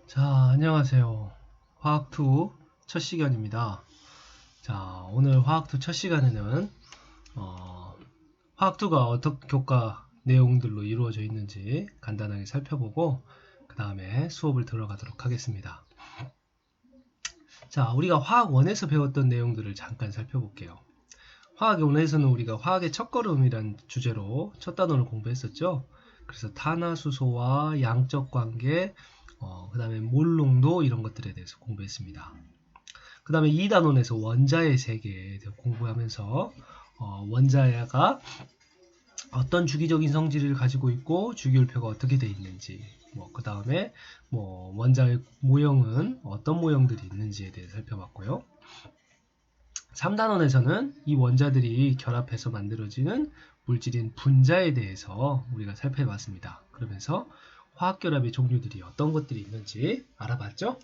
자, 안녕하세요. 화학2 첫 시간입니다. 자, 오늘 화학2 첫 시간에는 화학2가 어떤 교과 내용들로 이루어져 있는지 간단하게 살펴보고 그 다음에 수업을 들어가도록 하겠습니다. 자, 우리가 화학1에서 배웠던 내용들을 잠깐 살펴볼게요. 화학1에서는 우리가 화학의 첫걸음이란 주제로 첫 단원을 공부했었죠. 그래서 탄화수소와 양적 관계, 그 다음에 몰농도 이런 것들에 대해서 공부했습니다. 그 다음에 2단원에서 원자의 세계에 대해 공부하면서 원자가 어떤 주기적인 성질을 가지고 있고 주기율표가 어떻게 되어 있는지, 그 다음에 원자의 모형은 어떤 모형들이 있는지에 대해 살펴봤고요. 3단원에서는 이 원자들이 결합해서 만들어지는 물질인 분자에 대해서 우리가 살펴봤습니다. 그러면서 화학결합의 종류들이 어떤 것들이 있는지 알아봤죠?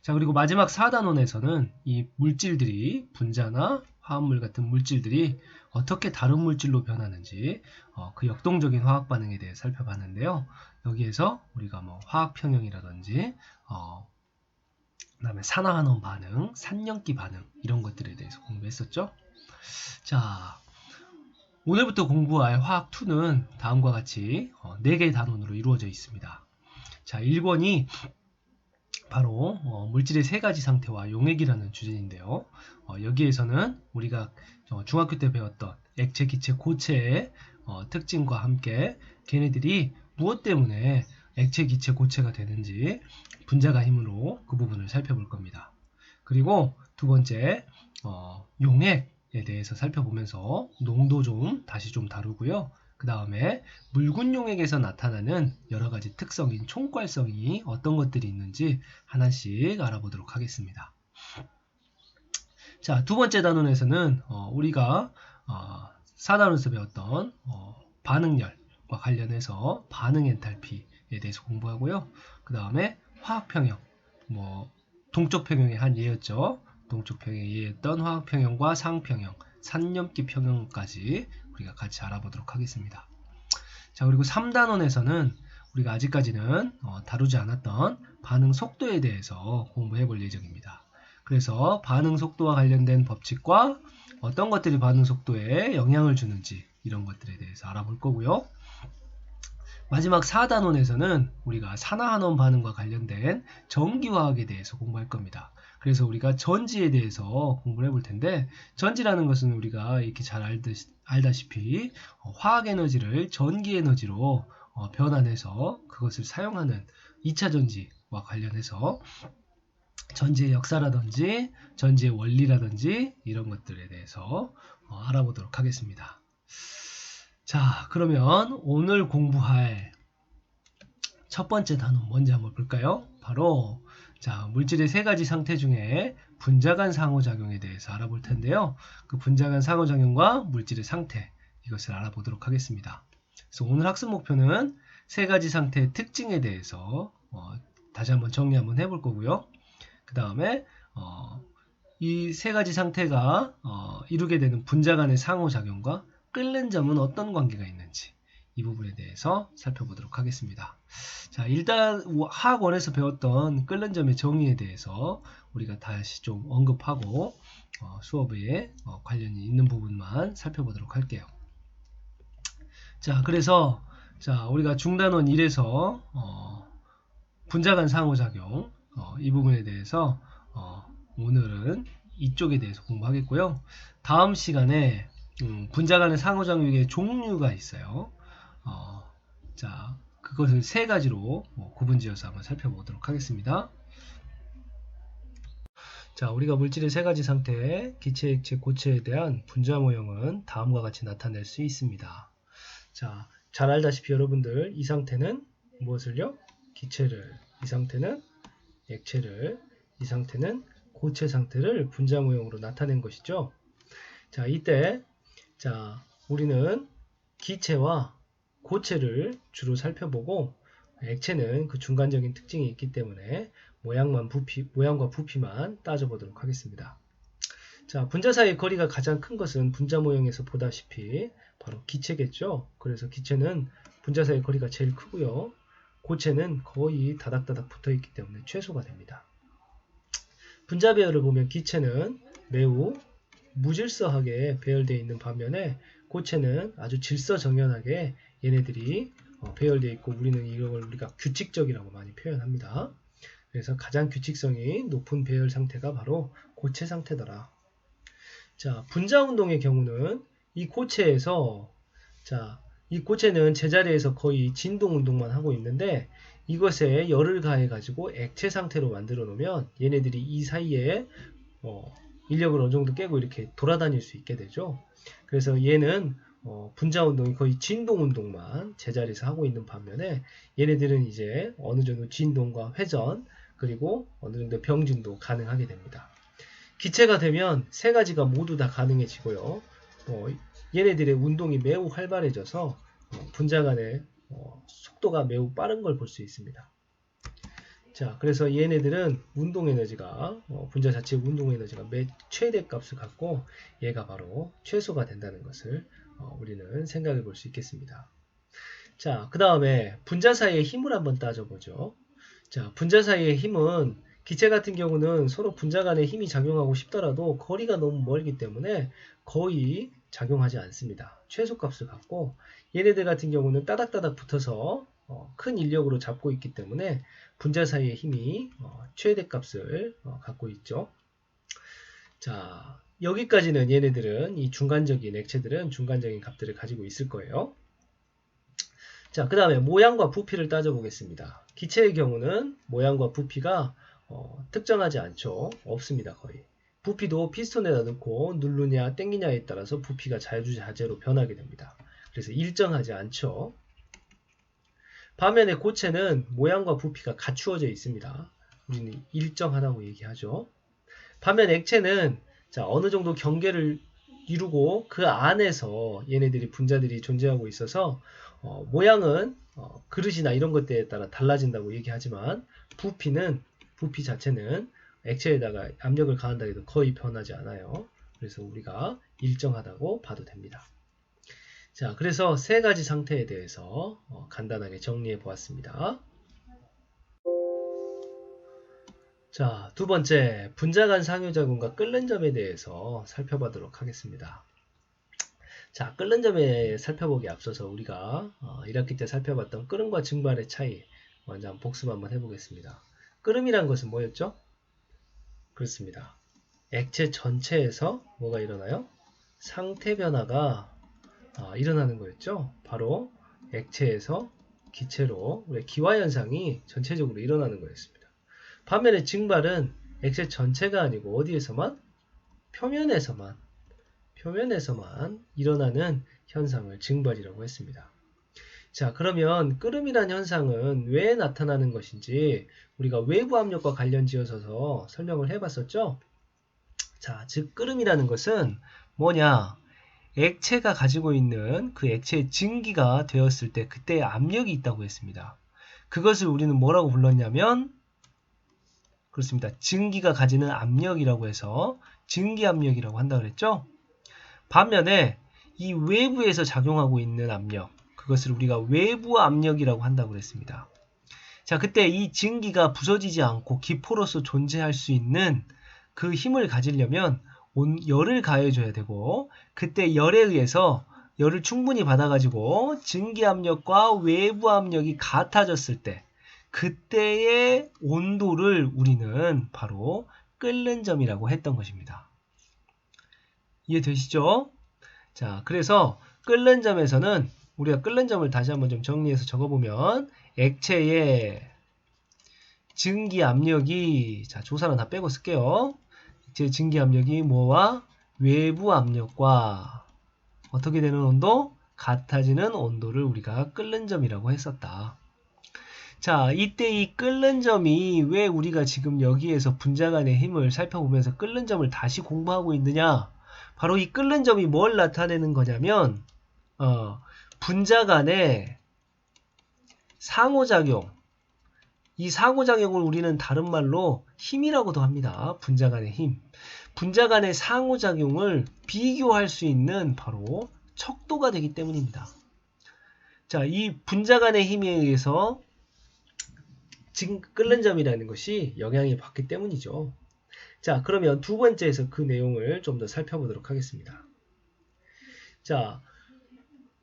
자, 그리고 마지막 4단원에서는 이 물질들이 분자나 화합물 같은 물질들이 어떻게 다른 물질로 변하는지 그 역동적인 화학 반응에 대해 살펴봤는데요. 여기에서 우리가 화학평형이라든지 그 다음에 산화환원 반응, 산염기 반응 이런 것들에 대해서 공부했었죠. 자, 오늘부터 공부할 화학2는 다음과 같이 4개의 단원으로 이루어져 있습니다. 자, 1권이 바로 물질의 3가지 상태와 용액이라는 주제인데요. 여기에서는 우리가 중학교 때 배웠던 액체, 기체, 고체의 특징과 함께 걔네들이 무엇 때문에 액체, 기체, 고체가 되는지 분자가 힘으로 그 부분을 살펴볼 겁니다. 그리고 두 번째 용액에 대해서 살펴보면서 농도 다시 좀 다루고요. 그 다음에 묽은 용액에서 나타나는 여러가지 특성인 총괄성이 어떤 것들이 있는지 하나씩 알아보도록 하겠습니다. 자, 두 번째 단원에서는 우리가 4단원에서 배웠던 반응열과 관련해서 반응 엔탈피에 대해서 공부하고요. 그 다음에 화학평형, 동쪽 평형의 한 예였죠. 동쪽 평형의 예였던 화학평형과 상평형, 산염기 평형까지 우리가 같이 알아보도록 하겠습니다. 자, 그리고 3단원에서는 우리가 아직까지는 다루지 않았던 반응 속도에 대해서 공부해 볼 예정입니다. 그래서 반응 속도와 관련된 법칙과 어떤 것들이 반응 속도에 영향을 주는지 이런 것들에 대해서 알아볼 거고요. 마지막 4단원에서는 우리가 산화환원 반응과 관련된 전기화학에 대해서 공부할 겁니다. 그래서 우리가 전지에 대해서 공부를 해볼 텐데, 전지라는 것은 우리가 이렇게 잘 알다시피 화학에너지를 전기에너지로 변환해서 그것을 사용하는 2차 전지와 관련해서 전지의 역사라든지 전지의 원리라든지 이런 것들에 대해서 알아보도록 하겠습니다. 자, 그러면 오늘 공부할 첫 번째 단원 먼저 한번 볼까요? 바로 물질의 3가지 상태 중에 분자 간 상호작용에 대해서 알아볼 텐데요. 그 분자 간 상호작용과 물질의 상태 이것을 알아보도록 하겠습니다. 그래서 오늘 학습 목표는 3가지 상태의 특징에 대해서 다시 한번 정리 한번 해볼 거고요. 그 다음에 이 3가지 상태가 이루게 되는 분자 간의 상호작용과 끓는 점은 어떤 관계가 있는지 이 부분에 대해서 살펴보도록 하겠습니다. 자, 일단 화학원에서 배웠던 끓는 점의 정의에 대해서 우리가 다시 좀 언급하고 수업에 관련이 있는 부분만 살펴보도록 할게요. 자, 그래서 우리가 중단원 1에서 분자 간 상호작용 이 부분에 대해서 오늘은 이쪽에 대해서 공부하겠고요. 다음 시간에 분자 간의 상호작용의 종류가 있어요. 자, 그것을 3가지로 구분지어서 한번 살펴보도록 하겠습니다. 자, 우리가 물질의 3가지 상태, 기체, 액체, 고체에 대한 분자 모형은 다음과 같이 나타낼 수 있습니다. 자, 잘 알다시피 여러분들 이 상태는 무엇을요? 기체를, 이 상태는 액체를, 이 상태는 고체 상태를 분자 모형으로 나타낸 것이죠. 자, 이때 우리는 기체와 고체를 주로 살펴보고 액체는 그 중간적인 특징이 있기 때문에 모양과 부피만 따져보도록 하겠습니다. 자, 분자 사이의 거리가 가장 큰 것은 분자 모형에서 보다시피 바로 기체겠죠. 그래서 기체는 분자 사이의 거리가 제일 크고요. 고체는 거의 다닥다닥 붙어 있기 때문에 최소가 됩니다. 분자 배열을 보면 기체는 매우 무질서하게 배열되어 있는 반면에 고체는 아주 질서정연하게 얘네들이 배열되어 있고 우리는 이걸 우리가 규칙적이라고 많이 표현합니다. 그래서 가장 규칙성이 높은 배열 상태가 바로 고체 상태더라. 자, 분자 운동의 경우는 이 고체에서 이 고체는 제자리에서 거의 진동 운동만 하고 있는데 이것에 열을 가해 가지고 액체 상태로 만들어 놓으면 얘네들이 이 사이에 인력을 어느 정도 깨고 이렇게 돌아다닐 수 있게 되죠. 그래서 얘는 분자 운동이 거의 진동 운동만 제자리에서 하고 있는 반면에 얘네들은 이제 어느 정도 진동과 회전 그리고 어느 정도 병진도 가능하게 됩니다. 기체가 되면 세 가지가 모두 다 가능해지고요. 얘네들의 운동이 매우 활발해져서 분자 간의 속도가 매우 빠른 걸 볼 수 있습니다. 자, 그래서 얘네들은 운동 에너지가 분자 자체의 운동 에너지가 최대 값을 갖고 얘가 바로 최소가 된다는 것을 우리는 생각해 볼 수 있겠습니다. 자, 그 다음에 분자 사이의 힘을 한번 따져보죠. 자, 분자 사이의 힘은 기체 같은 경우는 서로 분자 간에 힘이 작용하고 싶더라도 거리가 너무 멀기 때문에 거의 작용하지 않습니다. 최소값을 갖고 얘네들 같은 경우는 따닥따닥 붙어서 큰 인력으로 잡고 있기 때문에 분자 사이의 힘이 최대값을 갖고 있죠. 자, 여기까지는 얘네들은 이 중간적인 액체들은 중간적인 값들을 가지고 있을 거예요. 자, 그 다음에 모양과 부피를 따져보겠습니다. 기체의 경우는 모양과 부피가 특정하지 않죠. 없습니다. 거의. 부피도 피스톤에다 넣고 누르냐 땡기냐에 따라서 부피가 자유자재로 변하게 됩니다. 그래서 일정하지 않죠. 반면에 고체는 모양과 부피가 갖추어져 있습니다. 우리는 일정하다고 얘기하죠. 반면 액체는 어느 정도 경계를 이루고 그 안에서 얘네들이 분자들이 존재하고 있어서 모양은 그릇이나 이런 것들에 따라 달라진다고 얘기하지만 부피 자체는 액체에다가 압력을 가한다 해도 거의 변하지 않아요. 그래서 우리가 일정하다고 봐도 됩니다. 자, 그래서 세 가지 상태에 대해서 간단하게 정리해 보았습니다. 자, 두 번째, 분자 간 상호작용과 끓는 점에 대해서 살펴보도록 하겠습니다. 자, 끓는 점에 살펴보기 앞서서 우리가 1학기 때 살펴봤던 끓음과 증발의 차이 먼저 한번 복습 한번 해보겠습니다. 끓음이란 것은 뭐였죠? 그렇습니다. 액체 전체에서 뭐가 일어나요? 상태 변화가 일어나는 거였죠. 바로 액체에서 기체로 우리 기화현상이 전체적으로 일어나는 거였습니다. 반면에 증발은 액체 전체가 아니고 어디에서만? 표면에서만 일어나는 현상을 증발이라고 했습니다. 자, 그러면 끓음이라는 현상은 왜 나타나는 것인지 우리가 외부 압력과 관련 지어서 설명을 해봤었죠. 자, 즉 끓음이라는 것은 뭐냐? 액체가 가지고 있는 그 액체의 증기가 되었을 때 그때의 압력이 있다고 했습니다. 그것을 우리는 뭐라고 불렀냐면 그렇습니다. 증기가 가지는 압력이라고 해서 증기압력이라고 한다고 그랬죠. 반면에 이 외부에서 작용하고 있는 압력, 그것을 우리가 외부 압력이라고 한다고 그랬습니다. 자, 그때 이 증기가 부서지지 않고 기포로서 존재할 수 있는 그 힘을 가지려면 열을 가해줘야 되고 그때 열에 의해서 열을 충분히 받아가지고 증기압력과 외부 압력이 같아졌을 때 그때의 온도를 우리는 바로 끓는 점이라고 했던 것입니다. 이해되시죠? 자, 그래서 끓는 점에서는 우리가 끓는 점을 다시 한번 좀 정리해서 적어보면 액체의 증기 압력이 조사는 다 빼고 쓸게요. 액체의 증기 압력이 뭐와 외부 압력과 어떻게 되는 온도? 같아지는 온도를 우리가 끓는 점이라고 했었다. 자, 이때 이 끓는 점이 왜 우리가 지금 여기에서 분자 간의 힘을 살펴보면서 끓는 점을 다시 공부하고 있느냐? 바로 이 끓는 점이 뭘 나타내는 거냐면 분자 간의 상호작용, 이 상호작용을 우리는 다른 말로 힘이라고도 합니다. 분자 간의 힘. 분자 간의 상호작용을 비교할 수 있는 바로 척도가 되기 때문입니다. 자, 이 분자 간의 힘에 의해서 지금 끓는 점이라는 것이 영향을 받기 때문이죠. 자, 그러면 두 번째에서 그 내용을 좀 더 살펴보도록 하겠습니다. 자,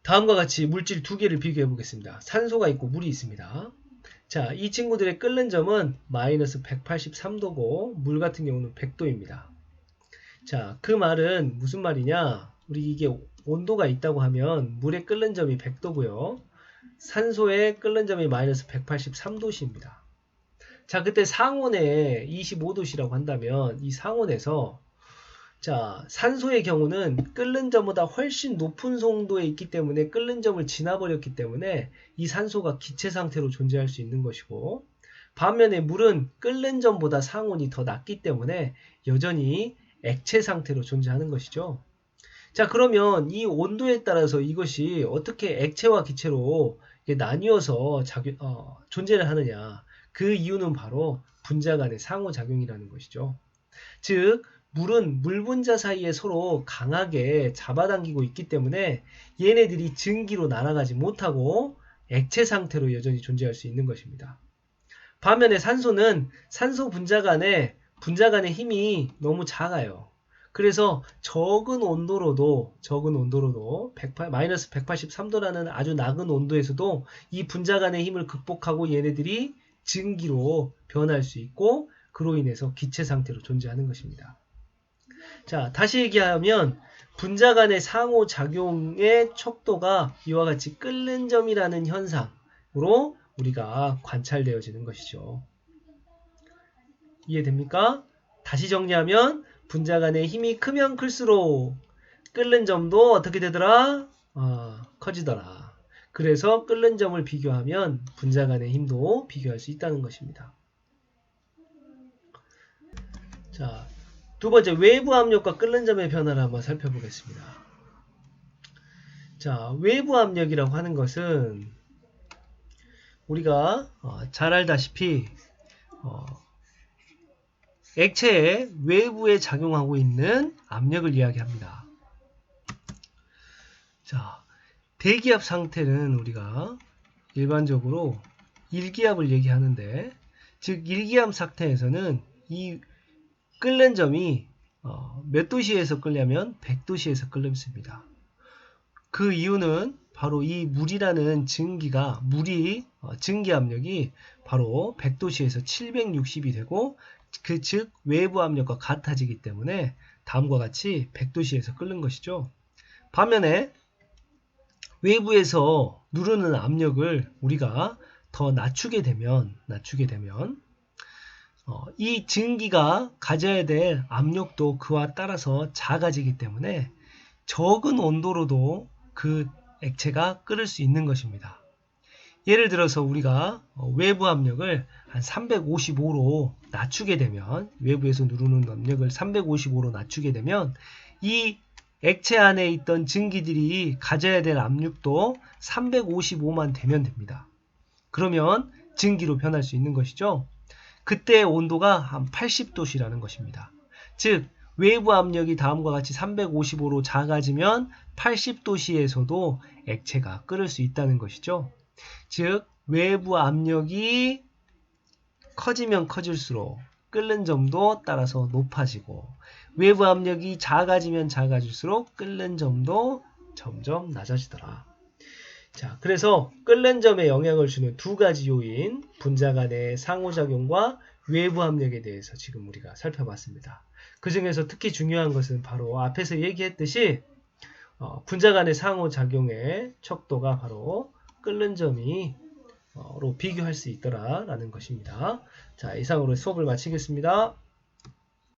다음과 같이 물질 두 개를 비교해 보겠습니다. 산소가 있고 물이 있습니다. 자, 이 친구들의 끓는 점은 마이너스 183도고 물 같은 경우는 100도입니다. 자, 그 말은 무슨 말이냐? 우리 이게 온도가 있다고 하면 물의 끓는 점이 100도고요. 산소의 끓는 점이 마이너스 183도씨입니다. 자, 그때 상온에 25도씨라고 한다면 이 상온에서 자, 산소의 경우는 끓는 점보다 훨씬 높은 송도에 있기 때문에 끓는 점을 지나버렸기 때문에 이 산소가 기체 상태로 존재할 수 있는 것이고, 반면에 물은 끓는 점보다 상온이 더 낮기 때문에 여전히 액체 상태로 존재하는 것이죠. 자, 그러면 이 온도에 따라서 이것이 어떻게 액체와 기체로 나뉘어서 존재를 하느냐. 그 이유는 바로 분자 간의 상호작용이라는 것이죠. 즉, 물은 물 분자 사이에 서로 강하게 잡아당기고 있기 때문에 얘네들이 증기로 날아가지 못하고 액체 상태로 여전히 존재할 수 있는 것입니다. 반면에 산소는 산소 분자 간의 힘이 너무 작아요. 그래서 적은 온도로도 마이너스 183도라는 아주 낮은 온도에서도 이 분자 간의 힘을 극복하고 얘네들이 증기로 변할 수 있고 그로 인해서 기체 상태로 존재하는 것입니다. 자, 다시 얘기하면 분자 간의 상호작용의 척도가 이와 같이 끓는 점이라는 현상으로 우리가 관찰되어지는 것이죠. 이해됩니까? 다시 정리하면 분자 간의 힘이 크면 클수록 끓는 점도 어떻게 되더라? 커지더라. 그래서 끓는 점을 비교하면 분자 간의 힘도 비교할 수 있다는 것입니다. 자, 두 번째, 외부 압력과 끓는 점의 변화를 한번 살펴보겠습니다. 자, 외부 압력이라고 하는 것은 우리가 잘 알다시피 액체의 외부에 작용하고 있는 압력을 이야기합니다. 자, 대기압 상태는 우리가 일반적으로 1기압을 얘기하는데, 즉 1기압 상태에서는 이 끓는 점이 몇 도씨에서 끓냐면 100도씨에서 끓습니다. 그 이유는 바로 이 물이라는 증기 압력이 바로 100도씨에서 760이 되고 즉 외부 압력과 같아지기 때문에 다음과 같이 100도씨에서 끓는 것이죠. 반면에 외부에서 누르는 압력을 우리가 더 낮추게 되면 이 증기가 가져야 될 압력도 그와 따라서 작아지기 때문에 적은 온도로도 그 액체가 끓을 수 있는 것입니다. 예를 들어서 우리가 외부 압력을 한 355로 낮추게 되면, 외부에서 누르는 압력을 355로 낮추게 되면 이 액체 안에 있던 증기들이 가져야 될 압력도 355만 되면 됩니다. 그러면 증기로 변할 수 있는 것이죠. 그때의 온도가 한 80도씨라는 것입니다. 즉 외부 압력이 다음과 같이 355로 작아지면 80도씨에서도 액체가 끓을 수 있다는 것이죠. 즉 외부 압력이 커지면 커질수록 끓는 점도 따라서 높아지고, 외부 압력이 작아지면 작아질수록 끓는 점도 점점 낮아지더라. 자, 그래서 끓는 점에 영향을 주는 두 가지 요인, 분자 간의 상호작용과 외부 압력에 대해서 지금 우리가 살펴봤습니다. 그 중에서 특히 중요한 것은 바로 앞에서 얘기했듯이 분자 간의 상호작용의 척도가 바로 끓는 점으로 비교할 수 있더라라는 것입니다. 자, 이상으로 수업을 마치겠습니다.